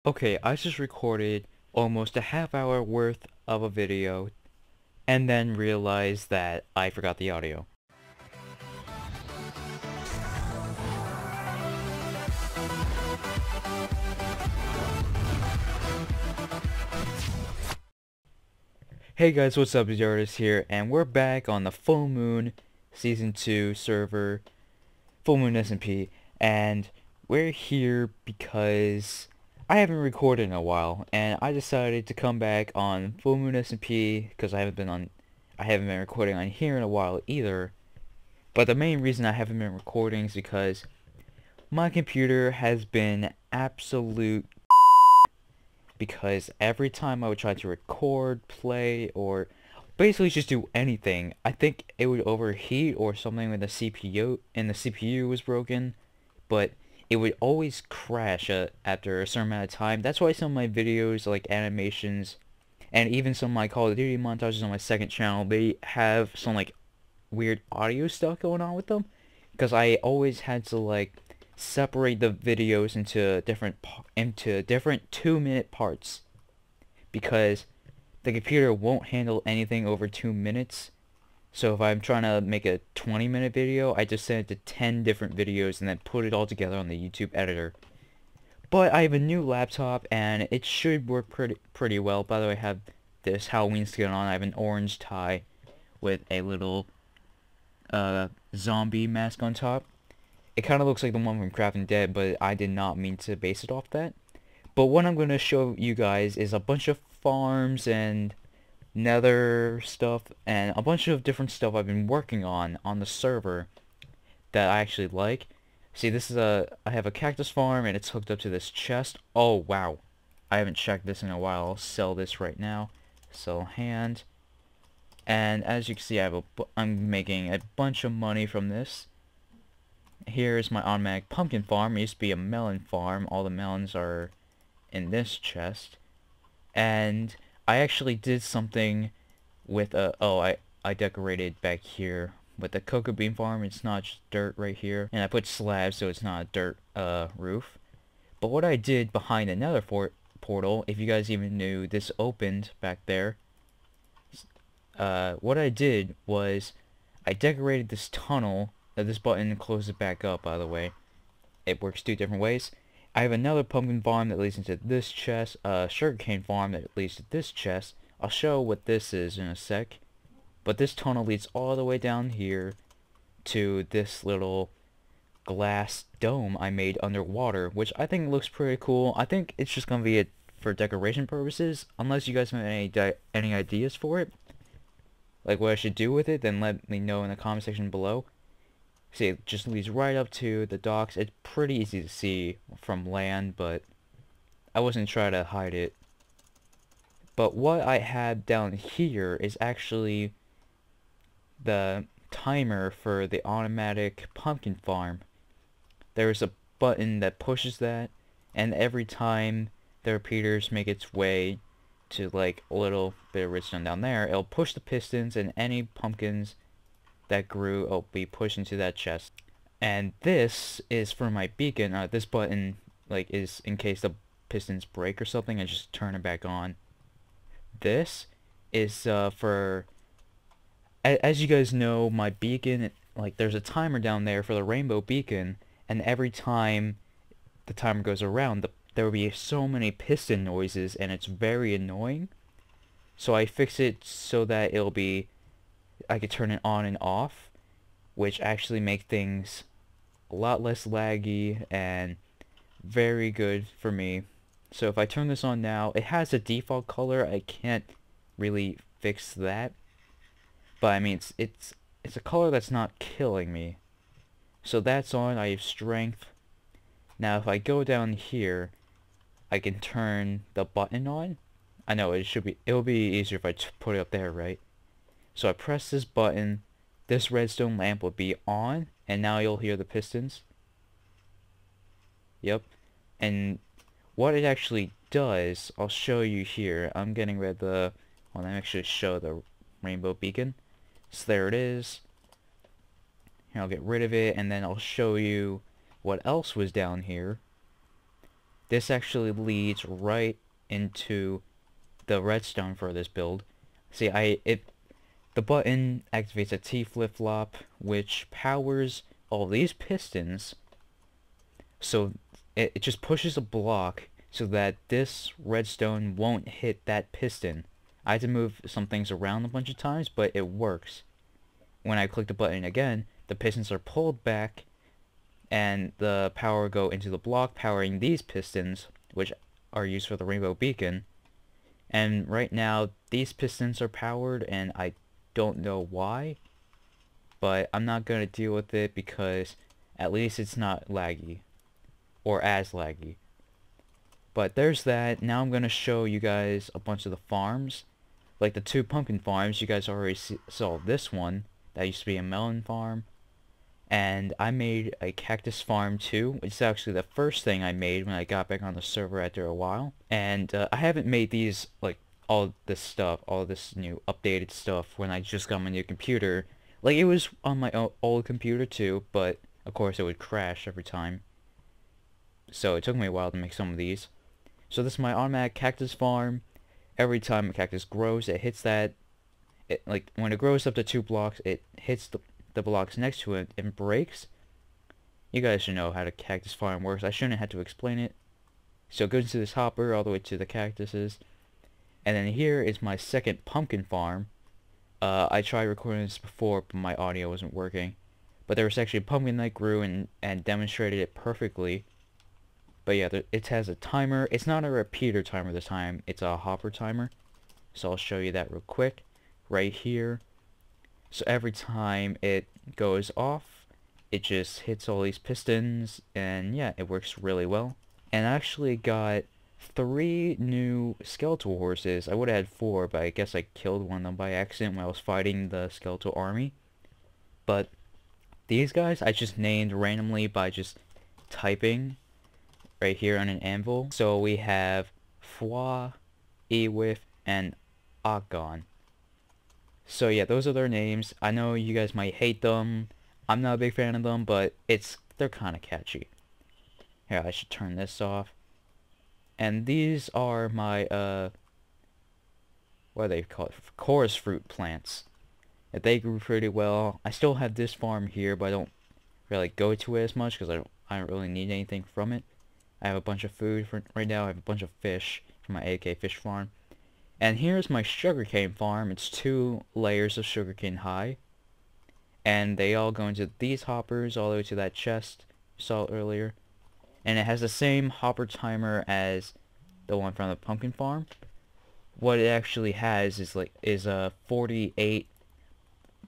Okay, I just recorded almost a half hour worth of a video and then realized that I forgot the audio. Hey guys, what's up? It's Artist here, and we're back on the Full Moon Season 2 server, Full Moon SMP, and we're here because I haven't recorded in a while, and I decided to come back on Full Moon SMP because I haven't been recording on here in a while either. But the main reason I haven't been recording is because my computer has been absolute because every time I would try to record, play, or basically just do anything, I think it would overheat or something with the CPU and the CPU was broken, but it would always crash after a certain amount of time. That's why some of my videos, like animations, and even some of my Call of Duty montages on my second channel, they have some like weird audio stuff going on with them, because I always had to like separate the videos into different 2-minute parts because the computer won't handle anything over 2 minutes. So if I'm trying to make a 20-minute video, I just send it to 10 different videos and then put it all together on the YouTube editor. But I have a new laptop and it should work pretty well. By the way, I have this Halloween skin on. I have an orange tie with a little zombie mask on top. It kind of looks like the one from Crafting Dead, but I did not mean to base it off that. But what I'm going to show you guys is a bunch of farms and nether stuff and a bunch of different stuff I've been working on the server that I actually like. See, I have a cactus farm and it's hooked up to this chest. Oh, wow. I haven't checked this in a while. I'll sell this right now. Sell hand. And as you can see, I'm making a bunch of money from this. Here is my automatic pumpkin farm. It used to be a melon farm. All the melons are in this chest. And I actually did something with I decorated back here with the cocoa bean farm. It's not just dirt right here. And I put slabs so it's not a dirt roof. But what I did behind the nether portal, if you guys even knew this opened back there, what I did was I decorated this tunnel. This button closes it back up, by the way. It works 2 different ways. I have another pumpkin farm that leads into this chest, a sugarcane farm that leads to this chest. I'll show what this is in a sec. But this tunnel leads all the way down here to this little glass dome I made underwater, which I think looks pretty cool. I think it's just going to be for decoration purposes, unless you guys have any ideas for it. Like what I should do with it, then let me know in the comment section below. See, it just leads right up to the docks. It's pretty easy to see from land, but I wasn't trying to hide it. But what I had down here is actually the timer for the automatic pumpkin farm. There's a button that pushes that, and every time the repeaters make its way to like a little bit of redstone down there, it'll push the pistons, and any pumpkins that grew will be pushed into that chest. And this is for my beacon. This button is in case the pistons break or something, and just turn it back on. This is for, as you guys know, my beacon, there's a timer down there for the rainbow beacon, and every time the timer goes around, there will be so many piston noises, and it's very annoying. So I fix it so that I could turn it on and off, which actually make things a lot less laggy and very good for me. So if I turn this on now, it has a default color. I can't really fix that, but I mean it's a color that's not killing me. So that's on. I have strength. Now if I go down here, I can turn the button on. I know it'll be easier if I put it up there, right? So I press this button, this redstone lamp will be on, and now you'll hear the pistons. Yep. And what it actually does, I'll show you here. I'm getting rid of the, well, let me actually show the rainbow beacon. So there it is. Here, I'll get rid of it, and then I'll show you what else was down here. this actually leads right into the redstone for this build. See, the button activates a T flip-flop, which powers all these pistons, so it just pushes a block so that this redstone won't hit that piston. I had to move some things around a bunch of times, but it works. When I click the button again, the pistons are pulled back, and the power go into the block powering these pistons, which are used for the rainbow beacon. And right now, these pistons are powered, and I don't know why, but I'm not going to deal with it because at least it's not laggy, or as laggy. But there's that. Now I'm going to show you guys a bunch of the farms. Like the 2 pumpkin farms, you guys already saw this one. That used to be a melon farm. And I made a cactus farm too, which is actually the first thing I made when I got back on the server after a while. And I haven't made these, like, all this new updated stuff when I just got my new computer. Like, it was on my old computer too, but of course it would crash every time. So it took me a while to make some of these. So this is my automatic cactus farm. Every time a cactus grows, it hits that, like, when it grows up to 2 blocks, it hits the blocks next to it and breaks. You guys should know how the cactus farm works. I shouldn't have to explain it. So it goes into this hopper all the way to the cactuses. And then here is my second pumpkin farm. I tried recording this before, but my audio wasn't working. But there was actually a pumpkin that grew and demonstrated it perfectly. But yeah, it has a timer. It's not a repeater timer this time. It's a hopper timer. So I'll show you that real quick. Right here. So every time it goes off, it just hits all these pistons, and yeah, it works really well. And I actually got 3 new skeletal horses. I would have had 4, but I guess I killed one of them by accident when I was fighting the skeletal army. But these guys I just named randomly by just typing right here on an anvil. So we have Fwa, Ewif, and Agon. So yeah, those are their names. I know you guys might hate them. I'm not a big fan of them, but they're kind of catchy. Here, I should turn this off. And these are my what do they call it? Chorus fruit plants. They grew pretty well. I still have this farm here, but I don't really go to it as much because I don't really need anything from it. I have a bunch of food for right now. I have a bunch of fish from my AK fish farm. And here's my sugarcane farm. It's 2 layers of sugarcane high. And they all go into these hoppers all the way to that chest you saw earlier. And it has the same hopper timer as the one from the pumpkin farm. What it actually has is 48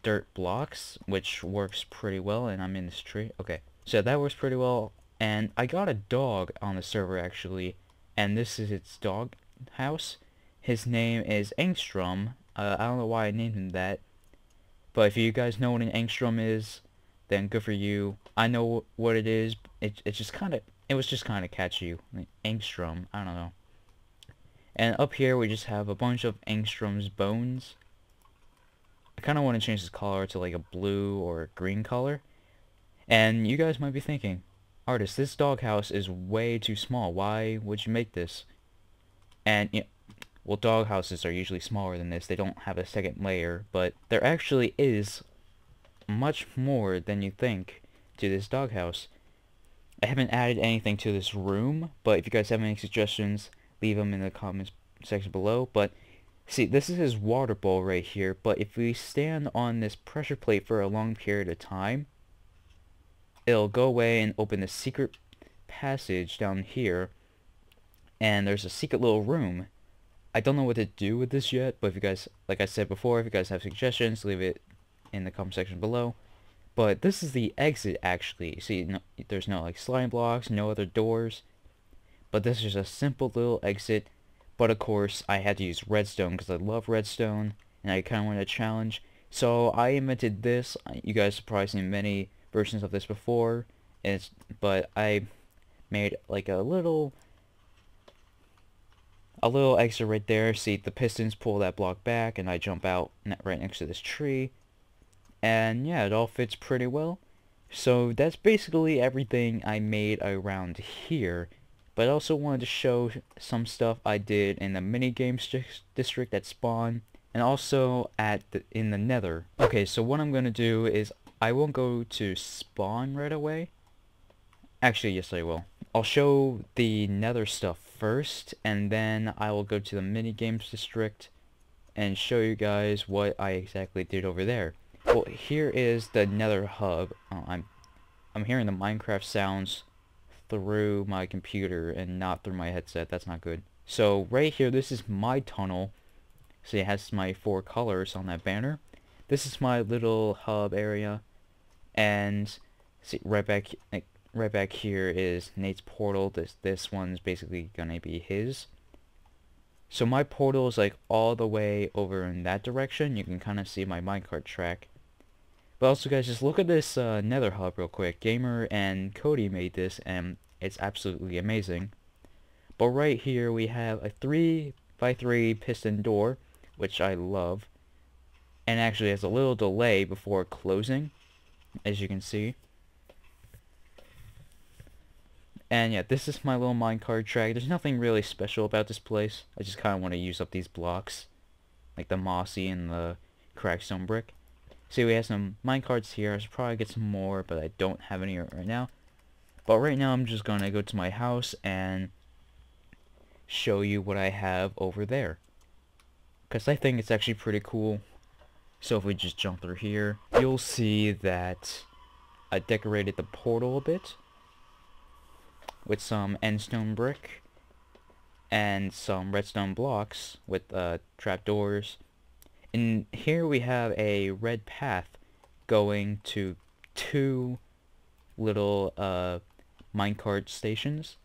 dirt blocks, which works pretty well. And I'm in this tree. Okay, so that works pretty well. And I got a dog on the server actually, and this is its dog house. His name is Angstrom. I don't know why I named him that, but if you guys know what an Angstrom is, then good for you. I know what it is. It was just kind of catchy. Like Angstrom, I don't know. And up here we just have a bunch of Angstrom's bones. I kind of want to change this color to like a blue or a green color. And you guys might be thinking, Artist, this doghouse is way too small. Why would you make this? And you know, well, doghouses are usually smaller than this. They don't have a second layer, but there actually is much more than you think to this doghouse. I haven't added anything to this room, but if you guys have any suggestions, leave them in the comments section below. But see, this is his water bowl right here, but if we stand on this pressure plate for a long period of time, it'll go away and open the secret passage down here, and there's a secret little room. I don't know what to do with this yet, but if you guys, like I said before, if you guys have suggestions, leave it in the comment section below. But this is the exit, actually. See, no, there's no like slime blocks, no other doors, but this is a simple little exit. But of course, I had to use redstone because I love redstone, and I kind of wanted a challenge. So I invented this. You guys have probably seen many versions of this before, but I made like a little exit right there. See, the pistons pull that block back, and I jump out right next to this tree. And yeah, it all fits pretty well. So that's basically everything I made around here. But I also wanted to show some stuff I did in the minigames district at spawn, and also in the Nether. Okay, so what I'm gonna do is I won't go to spawn right away. Actually, yes I will. I'll show the Nether stuff first, and then I will go to the minigames district and show you guys what I exactly did over there. Well, here is the Nether hub. I'm hearing the Minecraft sounds through my computer and not through my headset. That's not good. So right here, this is my tunnel. See, it has my 4 colors on that banner. This is my little hub area, and see right back here is Nate's portal. This one's basically gonna be his. So my portal is like all the way over in that direction. You can kind of see my minecart track. But also, guys, just look at this Nether hub real quick. Gamer and Cody made this, and it's absolutely amazing. But right here we have a 3x3 piston door, which I love, and actually has a little delay before closing, as you can see. And yeah, this is my little minecart track. There's nothing really special about this place. I just kind of want to use up these blocks, like the mossy and the crackstone brick. See, we have some minecarts here. I should probably get some more, but I don't have any right now. But right now, I'm just gonna go to my house and show you what I have over there, because I think it's actually pretty cool. So if we just jump through here, you'll see that I decorated the portal a bit with some endstone brick and some redstone blocks with trapdoors. And here we have a red path going to 2 little minecart stations.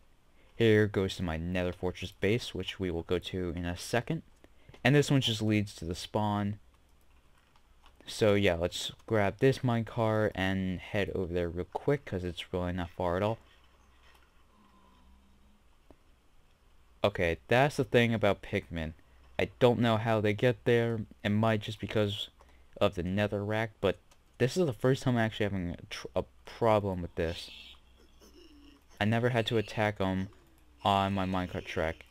Here goes to my Nether Fortress base, which we will go to in a second. And this one just leads to the spawn. So yeah, let's grab this minecart and head over there real quick, because it's really not far at all. Okay, that's the thing about pigmen. I don't know how they get there. It might just because of the nether rack, but this is the first time I'm actually having a problem with this. I never had to attack them on my minecart track.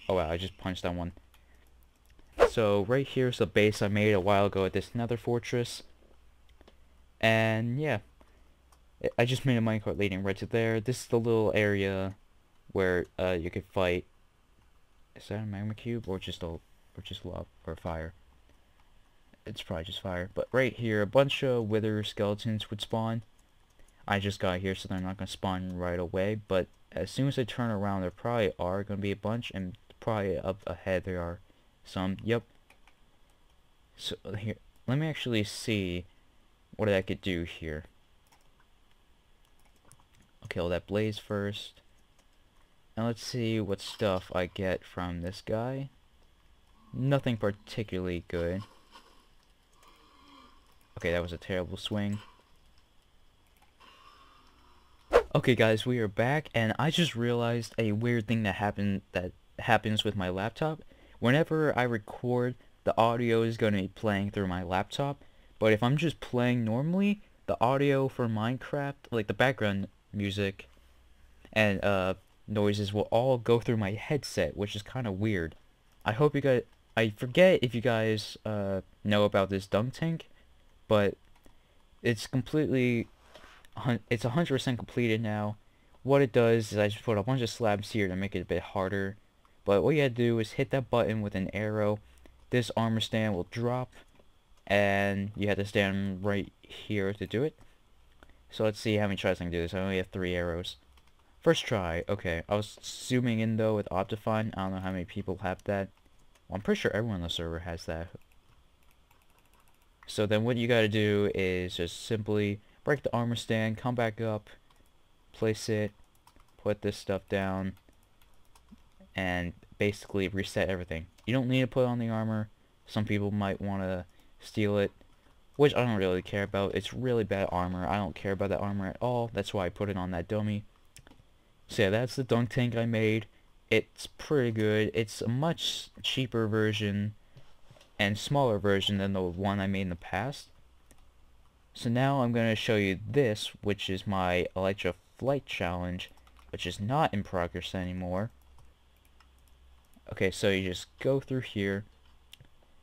Oh wow, I just punched that one. So right here's the base I made a while ago at this nether fortress. And yeah, I just made a minecart leading right to there. This is the little area where you could fight. Is that a magma cube or just lava or fire? It's probably just fire. But right here, a bunch of wither skeletons would spawn. I just got here, so they're not gonna spawn right away. But as soon as I turn around, there probably are gonna be a bunch, and probably up ahead there are some. Yep. So here, let me actually see what I could do here. Kill that blaze first. And let's see what stuff I get from this guy. Nothing particularly good. Okay, that was a terrible swing. Okay guys, we are back, and I just realized a weird thing that happens with my laptop. Whenever I record, the audio is going to be playing through my laptop, but if I'm just playing normally, the audio for Minecraft, like the background music and noises, will all go through my headset, which is kind of weird. I hope you guys, I forget if you guys know about this dunk tank, but it's completely, it's 100% completed now. What it does is I just put a bunch of slabs here to make it a bit harder, but what you gotta do is hit that button with an arrow. This armor stand will drop, and you have to stand right here to do it. So let's see how many tries I can do this. I only have 3 arrows. First try. Okay, I was zooming in though with Optifine. I don't know how many people have that. Well, I'm pretty sure everyone on the server has that. So then what you gotta do is just simply break the armor stand, come back up, place it, put this stuff down, and basically reset everything. You don't need to put on the armor. Some people might want to steal it, which I don't really care about. It's really bad armor. I don't care about that armor at all. That's why I put it on that dummy. So yeah, that's the dunk tank I made. It's pretty good. It's a much cheaper version and smaller version than the one I made in the past. So now I'm going to show you this, which is my Elytra Flight Challenge, which is not in progress anymore. Okay, so you just go through here,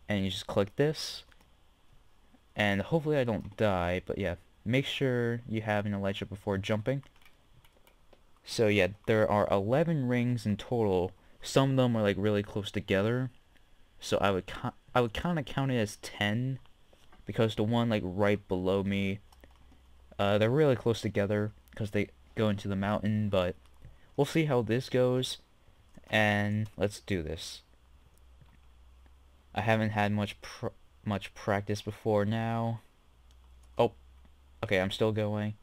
and you just click this, and hopefully I don't die, but yeah, make sure you have an Elytra before jumping. So yeah, there are 11 rings in total. Some of them are like really close together, so I would kind of count it as 10, because the one like right below me, they're really close together because they go into the mountain. But we'll see how this goes, and let's do this. I haven't had much practice before now. Oh, okay, I'm still going.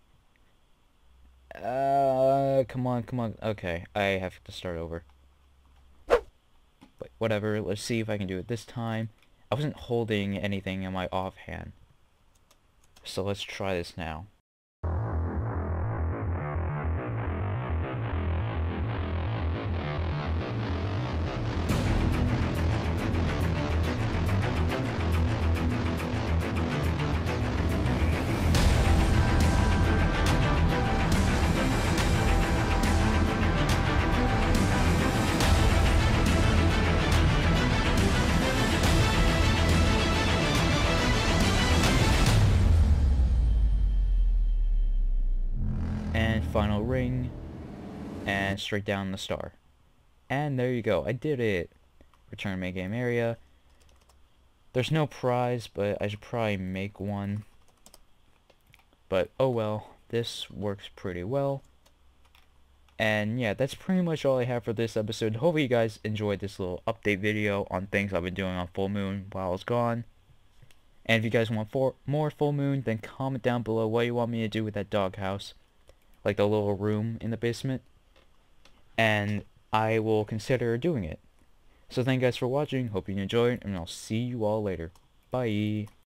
Come on, come on. Okay, I have to start over. But whatever, let's see if I can do it this time. I wasn't holding anything in my offhand. So let's try this now. And final ring, and straight down the star. And there you go, I did it. Return to minigame area. There's no prize, but I should probably make one. But oh well, this works pretty well. And yeah, that's pretty much all I have for this episode. Hopefully you guys enjoyed this little update video on things I've been doing on full moon while I was gone. And if you guys want more full moon, then comment down below what you want me to do with that doghouse. Like the little room in the basement. And I will consider doing it. So thank you guys for watching, hope you enjoyed, and I'll see you all later. Bye!